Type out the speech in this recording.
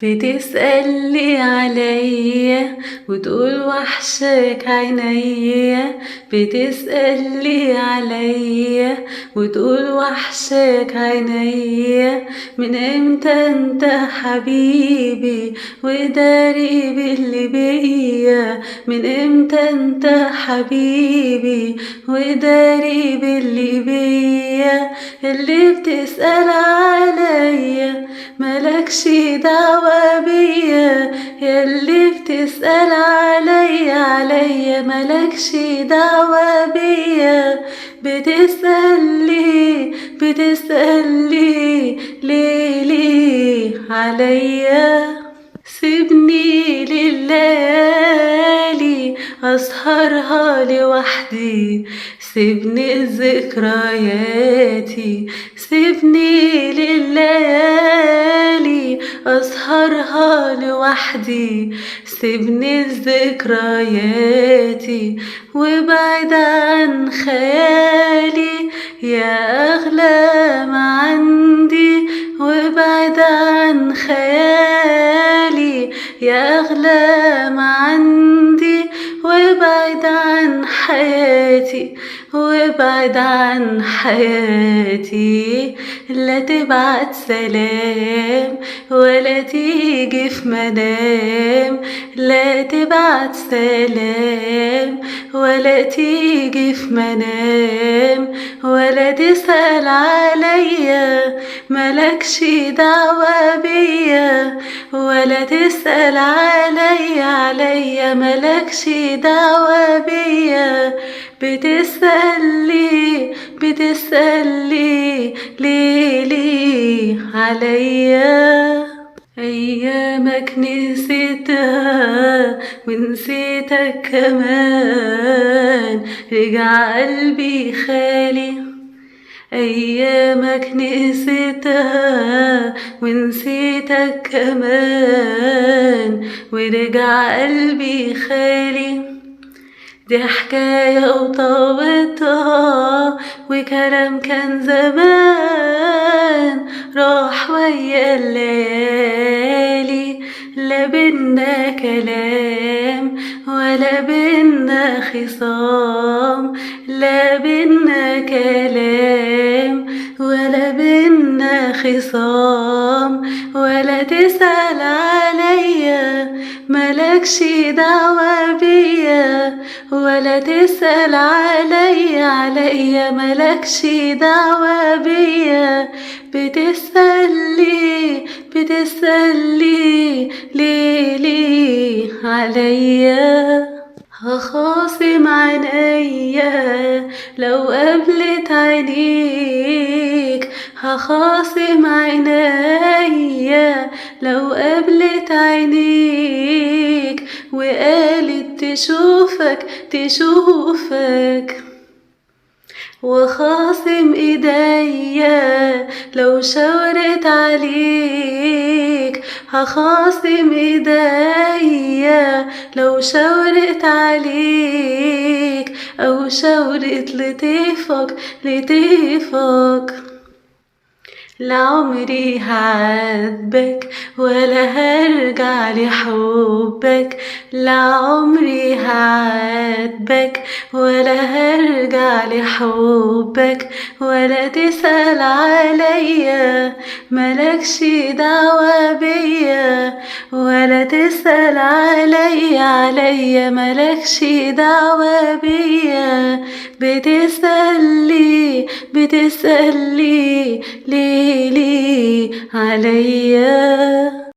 بتسألي عليا وتقول وحشك عينيا. بتسألي عليا وتقول وحشك عينيا. من امتى انت حبيبي وداري باللي بيا؟ من امتى انت حبيبي وداري باللي بيا؟ اللي بتسأل عليا ملكش دعوة بيا، ياللي بتسأل عليا ملكش دعوة بيا. بتسألي ليه عليا؟ سيبني لليالي أسهرها لوحدي، سيبني ذكرياتي، سيبني لليالي أسهرها لوحدي، سيبني ذكرياتي وابعد عن خيالي يا أغلى ما عندي. وابعد عن خيالي يا أغلى ما عندي. وابعد عن حياتي وابعد عن حياتي. لا تبعت سلام ولا تيجي في منام، لا تبعت سلام ولا تيجي في منام، ولا تسأل عليا ملكش دعوة بيا، ولا تسأل عليا ملكش دعوة بيا. بتسألي ليه عليا؟ أيامك نسيتها ونسيتك كمان، رجع قلبي خالي. أيامك نسيتها ونسيتك كمان، ورجع قلبي خالي. دي حكاية وطوتها وكلام كان زمان راح ويا الليالي. لا بينا كلام ولا بينا خصام، لا بينا كلام ولا بينا خصام. ولا تسأل عليا ملكش دعوة بيا، ولا تسأل عليا ملكش دعوة بيا. بتسألي ليه عليا؟ هخاصم عينيا لو قابلت عينيك، هخاصم عينيا لو قابلت عينيك وقالت تشوفك. وخاصم ايديا لو شاورت عليك، هخاصم ايديا لو شاورت عليك او شاورت لطيفك. لعمري هعاتبك ولا هرجع لحبك، لعمري هعاتبك ولا هرجع لحبك. ولا تسأل عليا ملكش دعوة بيا، ولا تسأل عليا ملكش دعوة بيا. بتسألي ليه عليا؟